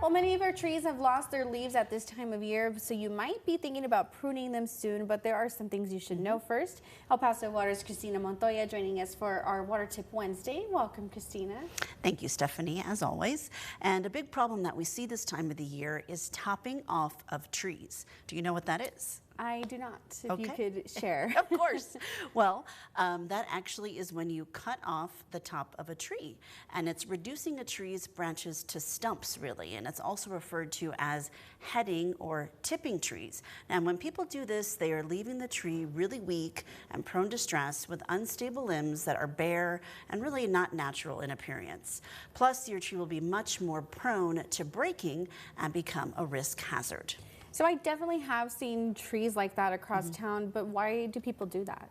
Well, many of our trees have lost their leaves at this time of year, so you might be thinking about pruning them soon, but there are some things you should know first. El Paso Water's Christina Montoya joining us for our Water Tip Wednesday. Welcome, Christina. Thank you, Stephanie, as always. And a big problem that we see this time of the year is topping off of trees. Do you know what that is? I do not, if you could share. Of course. Well, that actually is when you cut off the top of a tree, and it's reducing a tree's branches to stumps, really, and it's also referred to as heading or tipping trees. And when people do this, they are leaving the tree really weak and prone to stress with unstable limbs that are bare and really not natural in appearance. Plus, your tree will be much more prone to breaking and become a risk hazard. So I definitely have seen trees like that across town, but why do people do that?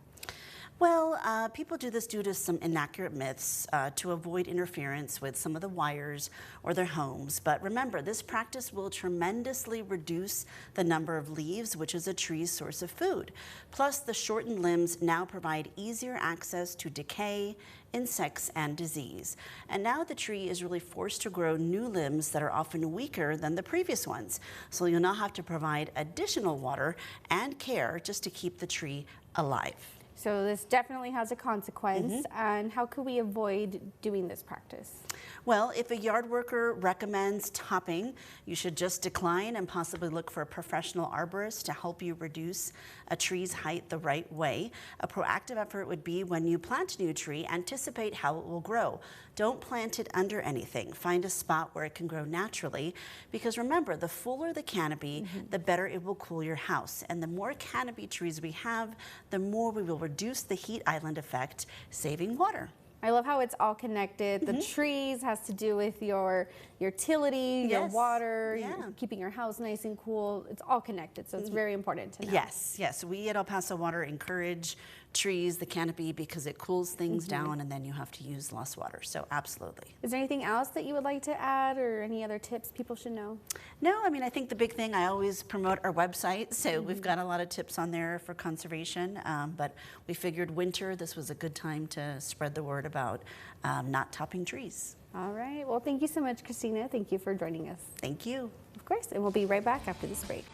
Well, people do this due to some inaccurate myths to avoid interference with some of the wires or their homes. But remember, this practice will tremendously reduce the number of leaves, which is a tree's source of food. Plus, the shortened limbs now provide easier access to decay, insects, and disease. And now the tree is really forced to grow new limbs that are often weaker than the previous ones. So you'll now have to provide additional water and care just to keep the tree alive. So this definitely has a consequence. And how could we avoid doing this practice? Well, if a yard worker recommends topping, you should just decline and possibly look for a professional arborist to help you reduce a tree's height the right way. A proactive effort would be when you plant a new tree, anticipate how it will grow. Don't plant it under anything. Find a spot where it can grow naturally, because remember, the fuller the canopy, the better it will cool your house. And the more canopy trees we have, the more we will reduce the heat island effect, saving water. I love how it's all connected. The trees has to do with your utility, your water, keeping your house nice and cool. It's all connected, so it's very important to know. Yes. We at El Paso Water encourage trees, the canopy, because it cools things down, and then you have to use less water. So absolutely. Is there anything else that you would like to add, or any other tips people should know? No, I mean, I think the big thing, I always promote our website, so we've got a lot of tips on there for conservation, but we figured winter, this was a good time to spread the word about not topping trees. All right. Well, thank you so much, Christina. Thank you for joining us. Thank you. Of course. And we'll be right back after this break.